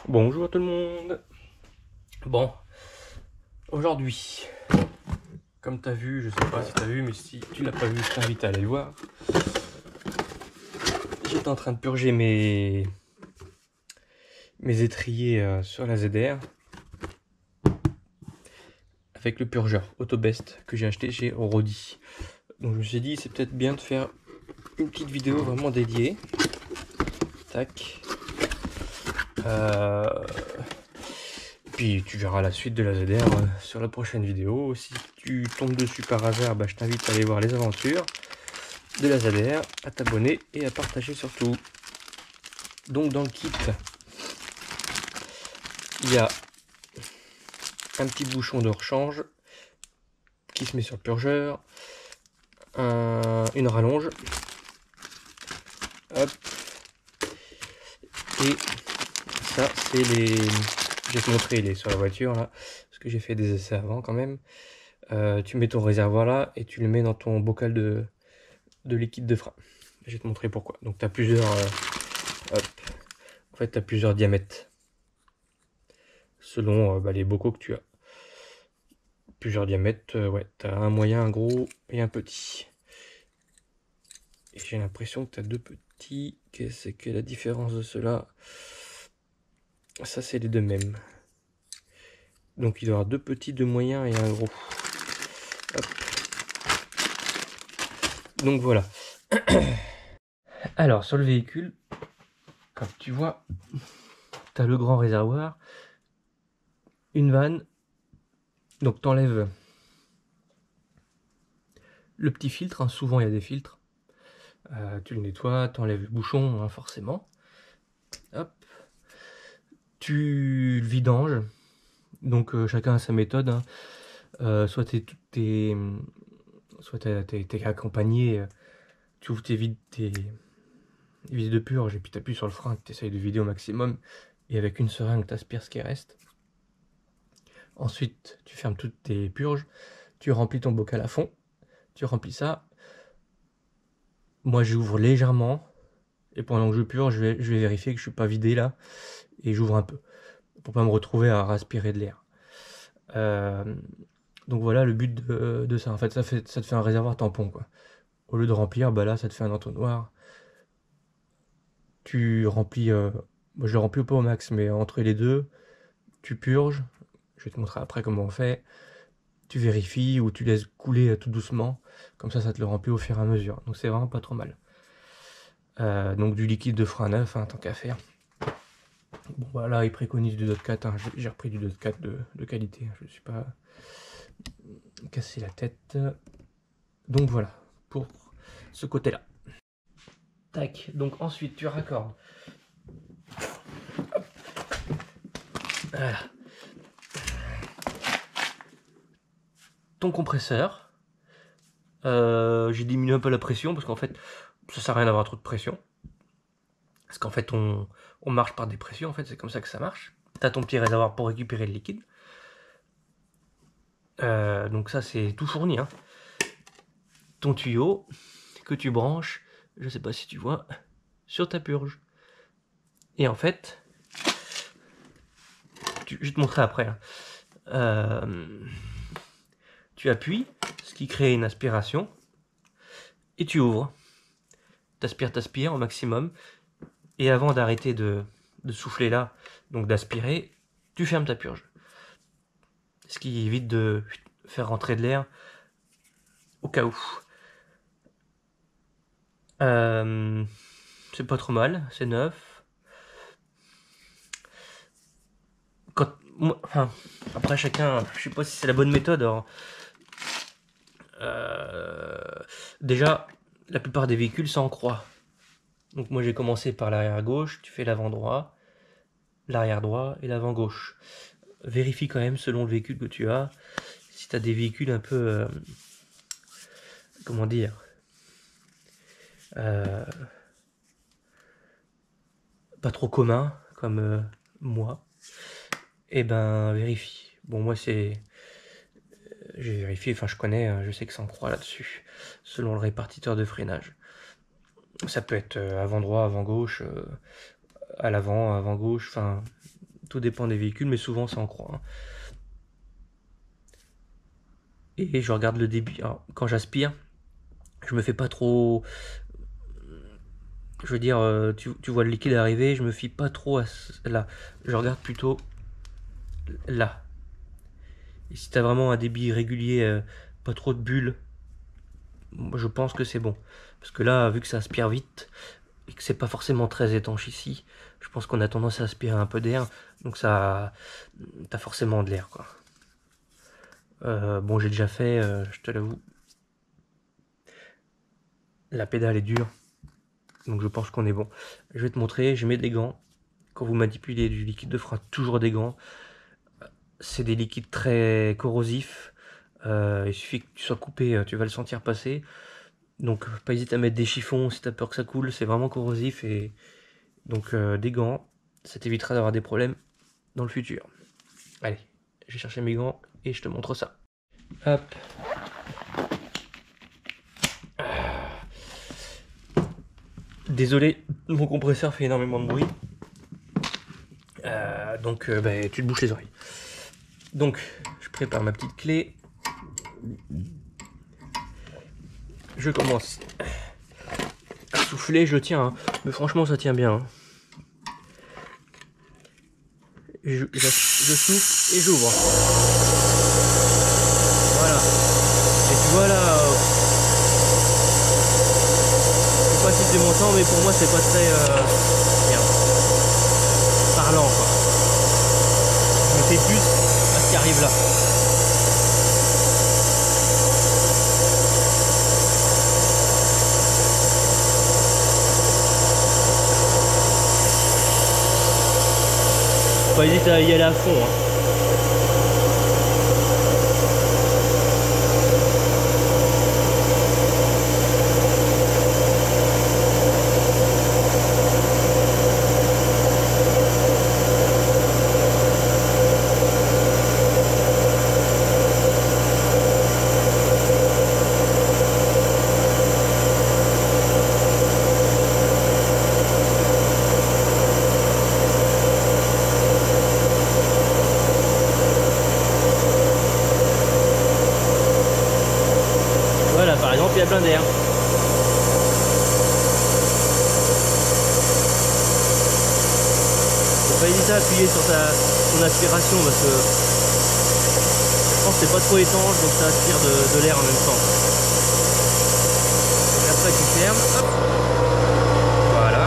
Bonjour tout le monde. Bon, aujourd'hui, comme tu as vu, je sais pas si tu as vu, mais si tu l'as pas vu, je t'invite à aller le voir. J'étais en train de purger mes étriers sur la ZR avec le purgeur Autobest que j'ai acheté chez Rodi. Donc je me suis dit, c'est peut-être bien de faire une petite vidéo vraiment dédiée. Tac. Puis tu verras la suite de la ZR sur la prochaine vidéo. Si tu tombes dessus par hasard, je t'invite à aller voir les aventures de la ZR, à t'abonner et à partager surtout. Donc dans le kit, il y a un petit bouchon de rechange qui se met sur le purgeur, une rallonge, hop, et ça c'est les... Je vais te montrer, il est sur la voiture là, parce que j'ai fait des essais avant quand même. Tu mets ton réservoir là et tu le mets dans ton bocal de liquide de frein. Je vais te montrer pourquoi. Donc tu as plusieurs... hop. En fait, tu as plusieurs diamètres selon les bocaux que tu as. Plusieurs diamètres, ouais, tu as un moyen, un gros et un petit. Et j'ai l'impression que tu as deux petits. Qu'est-ce que la différence de cela? Ça, c'est les deux mêmes. Donc il doit y avoir deux petits, deux moyens et un gros. Hop. Donc voilà. Alors sur le véhicule, comme tu vois, tu as le grand réservoir, une vanne. Donc tu enlèves le petit filtre, hein. Souvent il y a des filtres. Tu le nettoies, tu enlèves le bouchon, hein, forcément. Hop. Tu le vidanges. Donc chacun a sa méthode, hein. Soit t'es accompagné, tu ouvres tes vides de purge et puis tu appuies sur le frein, tu essayes de vider au maximum et avec une seringue tu aspires ce qui reste. Ensuite tu fermes toutes tes purges, tu remplis ton bocal à fond, tu remplis ça. Moi j'ouvre légèrement et pendant que je purge je vais vérifier que je suis pas vidé là et j'ouvre un peu pour pas me retrouver à respirer de l'air. Donc voilà le but de ça. En fait, ça te fait un réservoir tampon, quoi. Au lieu de remplir, là, ça te fait un entonnoir. Tu remplis... moi, je le remplis pas au max, mais entre les deux, tu purges. Je vais te montrer après comment on fait. Tu vérifies ou tu laisses couler tout doucement. Comme ça te le remplit au fur et à mesure. Donc c'est vraiment pas trop mal. Donc du liquide de frein neuf, hein, tant qu'à faire. Bon, voilà, il préconise du DOT 4. Hein. J'ai repris du DOT 4 de qualité. Je ne suis pas cassé la tête. Donc voilà, pour ce côté-là. Tac, donc ensuite tu raccordes. Voilà. Ton compresseur. J'ai diminué un peu la pression parce qu'en fait, ça sert à rien d'avoir trop de pression. Parce qu'en fait, on marche par des pressions, en fait, c'est comme ça que ça marche. T'as ton petit réservoir pour récupérer le liquide. Donc ça, c'est tout fourni, hein. Ton tuyau que tu branches, je sais pas si tu vois, sur ta purge. Et en fait, je vais te montrer après. Hein. Tu appuies, ce qui crée une aspiration, et tu ouvres. T'aspires au maximum, et avant d'arrêter de souffler là, donc d'aspirer, tu fermes ta purge. Ce qui évite de faire rentrer de l'air au cas où. C'est pas trop mal, c'est neuf. Enfin, après chacun, je sais pas si c'est la bonne méthode. Alors, déjà, la plupart des véhicules c'est en croix. Donc moi j'ai commencé par l'arrière gauche, tu fais l'avant droit, l'arrière droit et l'avant gauche. Vérifie quand même selon le véhicule que tu as. Si tu as des véhicules un peu... comment dire, pas trop communs comme moi, et ben vérifie. Bon, moi c'est... j'ai vérifié, enfin je connais, je sais que ça en croit là-dessus, selon le répartiteur de freinage. Ça peut être avant droit, avant gauche, à l'avant, avant gauche, enfin Tout dépend des véhicules, mais souvent ça en croît. Hein. Et je regarde le débit. Alors, quand j'aspire, je me fais pas trop... Je veux dire, tu vois le liquide arriver, je me fie pas trop à là. Je regarde plutôt là. Et si tu as vraiment un débit régulier, pas trop de bulles, je pense que c'est bon. Parce que là, vu que ça aspire vite, et que c'est pas forcément très étanche ici, je pense qu'on a tendance à aspirer un peu d'air. Donc ça, t'as forcément de l'air, quoi. Bon, j'ai déjà fait, je te l'avoue. La pédale est dure. Donc je pense qu'on est bon. Je vais te montrer, je mets des gants. Quand vous manipulez du liquide de frein, toujours des gants. C'est des liquides très corrosifs. Il suffit que tu sois coupé, tu vas le sentir passer. Donc pas hésiter à mettre des chiffons si tu as peur que ça coule, c'est vraiment corrosif. Et donc des gants, ça t'évitera d'avoir des problèmes dans le futur. Allez, je vais chercher mes gants et je te montre ça. Hop. Désolé, mon compresseur fait énormément de bruit. Donc bah, tu te bouches les oreilles. Donc je prépare ma petite clé. Je commence à souffler, je tiens, hein. Mais franchement ça tient bien. Hein. Je souffle et j'ouvre. Voilà. Et tu vois là, je sais pas si c'est mon temps, mais pour moi c'est pas très parlant quoi. Je me fais plus à ce qui arrive là. Faut pas hésiter à y aller à fond. Hein. Voilà, par exemple, il y a plein d'air. Faut pas hésiter à appuyer sur ton aspiration parce que je pense que c'est pas trop étanche, donc ça aspire de l'air en même temps. Et après tu fermes, hop. Voilà.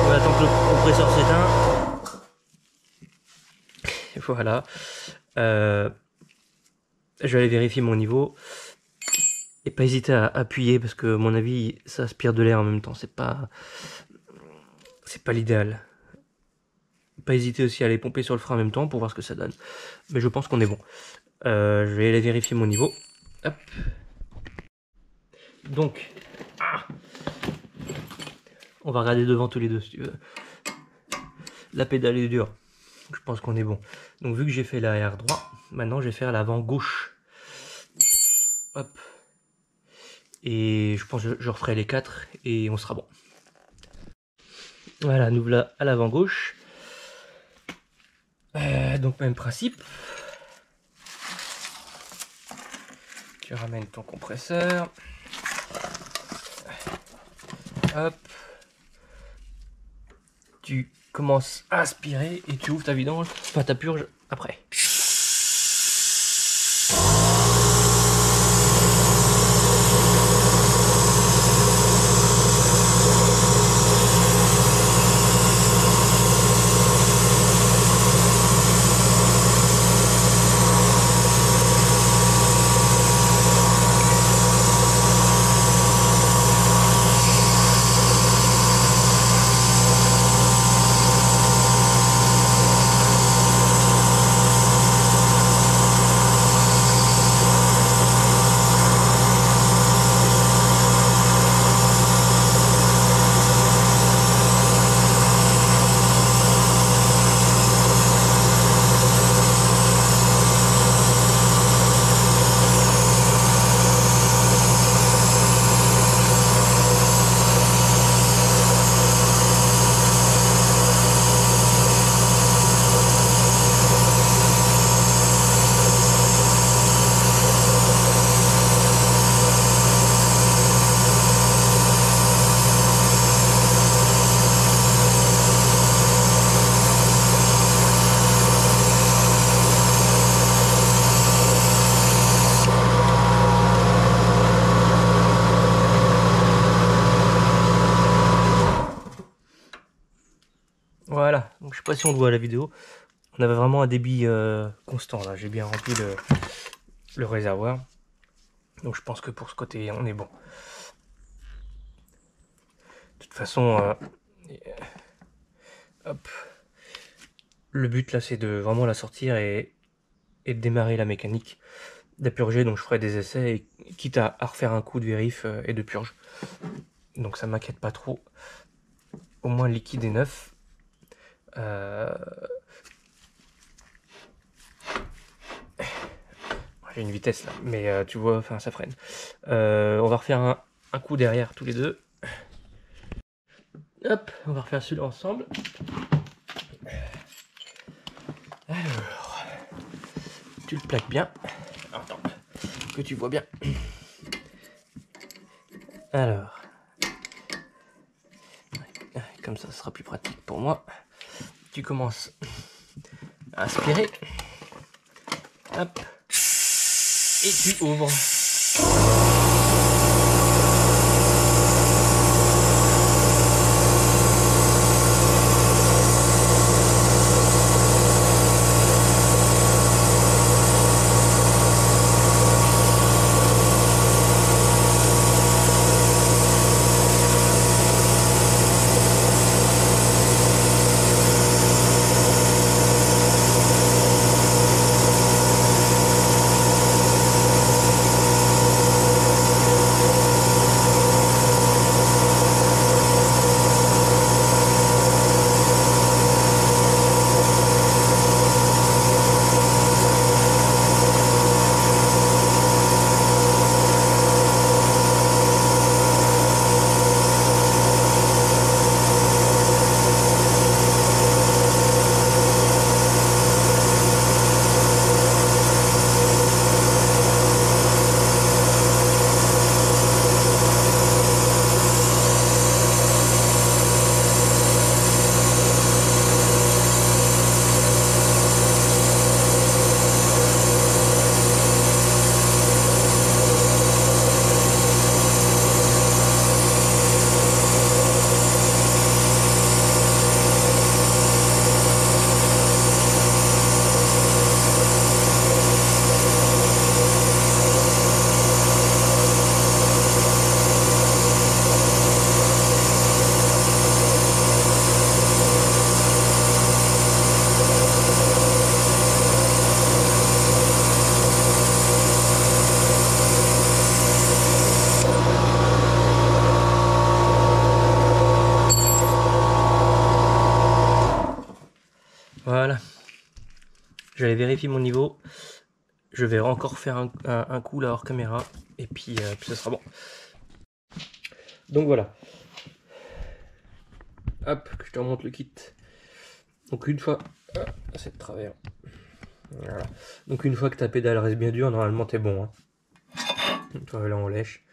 On attend que le compresseur s'éteint. Et voilà. Je vais aller vérifier mon niveau. Et pas hésiter à appuyer parce que à mon avis ça aspire de l'air en même temps. C'est pas l'idéal. Pas hésiter aussi à aller pomper sur le frein en même temps pour voir ce que ça donne. Mais je pense qu'on est bon. Je vais aller vérifier mon niveau. Hop. Donc, on va regarder devant tous les deux si tu veux. La pédale est dure. Je pense qu'on est bon. Donc vu que j'ai fait l'arrière droit, maintenant je vais faire l'avant gauche. Hop. Et je pense que je referai les 4 et on sera bon. Voilà, nous voilà à l'avant gauche. Donc même principe. Tu ramènes ton compresseur. Hop. Tu commences à aspirer et tu ouvres ta vidange, enfin ta purge après. Voilà, donc je sais pas si on le voit à la vidéo. On avait vraiment un débit constant là. J'ai bien rempli le réservoir. Donc je pense que pour ce côté, on est bon. De toute façon, hop. Le but là, c'est de vraiment la sortir et de démarrer la mécanique, de la purger. Donc je ferai des essais, et, quitte à refaire un coup de vérif et de purge. Donc ça m'inquiète pas trop. Au moins le liquide est neuf. J'ai une vitesse là, mais tu vois, enfin ça freine. On va refaire un coup derrière tous les deux. Hop, on va refaire celui-là ensemble. Alors, tu le plaques bien. Attends, que tu vois bien. Alors, comme ça, ce sera plus pratique pour moi. Tu commences à aspirer. Hop. Et tu ouvres. Voilà. J'allais vérifier mon niveau. Je vais encore faire un coup là hors caméra. Et puis ce sera bon. Donc voilà. Hop, que je te remonte le kit. Donc une fois... Ah, c'est de travers. Voilà. Donc une fois que ta pédale reste bien dure, normalement t'es bon. Hein. Toi, là on lèche.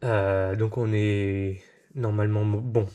Donc on est normalement bon.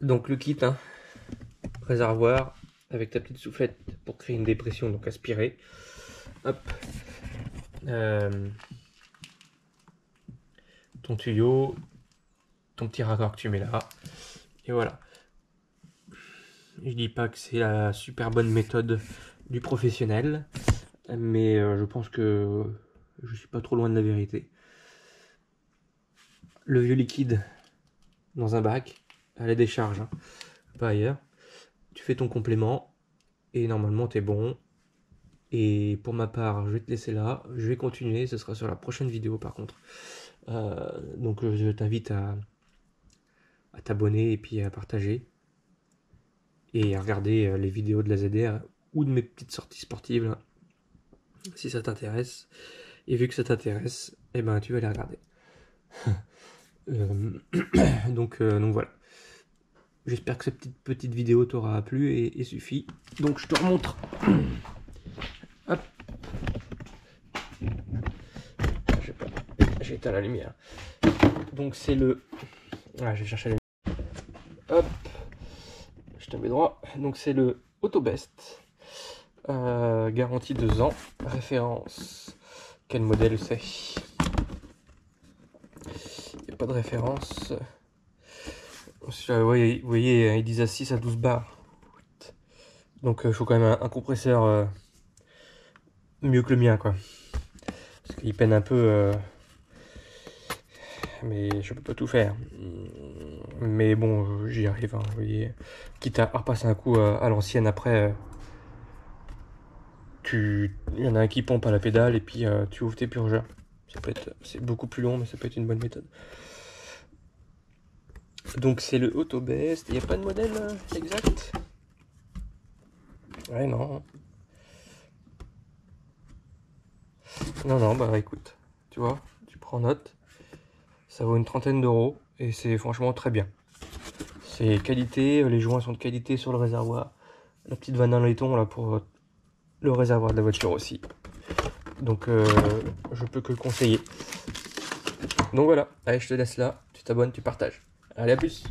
Donc le kit, hein, réservoir avec ta petite soufflette pour créer une dépression, donc aspirer. Hop. Ton tuyau, ton petit raccord que tu mets là. Et voilà. Je dis pas que c'est la super bonne méthode du professionnel, mais je pense que je suis pas trop loin de la vérité. Le vieux liquide dans un bac, à la décharge, hein, pas ailleurs. Tu fais ton complément et normalement t'es bon. Et pour ma part, je vais te laisser là. Je vais continuer, ce sera sur la prochaine vidéo par contre. Donc je t'invite à t'abonner et puis à partager. Et à regarder les vidéos de la ZR ou de mes petites sorties sportives là, si ça t'intéresse. Et vu que ça t'intéresse, eh ben tu vas les regarder. Donc voilà. J'espère que cette petite vidéo t'aura plu et suffit. Donc je te remontre. Hop. Je sais pas. J'ai éteint la lumière. Donc c'est le... Ah, je vais chercher la lumière. Hop. Je te mets droit. Donc c'est le Autobest. Garantie 2 ans. Référence. Quel modèle c'est? j'ai pas de référence. Vous voyez, ils disent à 6 à 12 bars. Donc il faut quand même un compresseur mieux que le mien, quoi. Parce qu'il peine un peu, mais je peux pas tout faire. Mais bon, j'y arrive, hein, vous voyez. Quitte à repasser un coup à l'ancienne après, il y en a un qui pompe à la pédale et puis tu ouvres tes purgeurs. C'est beaucoup plus long, mais ça peut être une bonne méthode. Donc c'est le Autobest, il n'y a pas de modèle exact? Ouais, non. Non, bah écoute, tu vois, tu prends note. Ça vaut une trentaine d'euros et c'est franchement très bien. C'est qualité, les joints sont de qualité sur le réservoir. La petite vanne en laiton là pour le réservoir de la voiture aussi. Donc je peux que le conseiller. Donc voilà, allez je te laisse là, tu t'abonnes, tu partages. Allez à plus.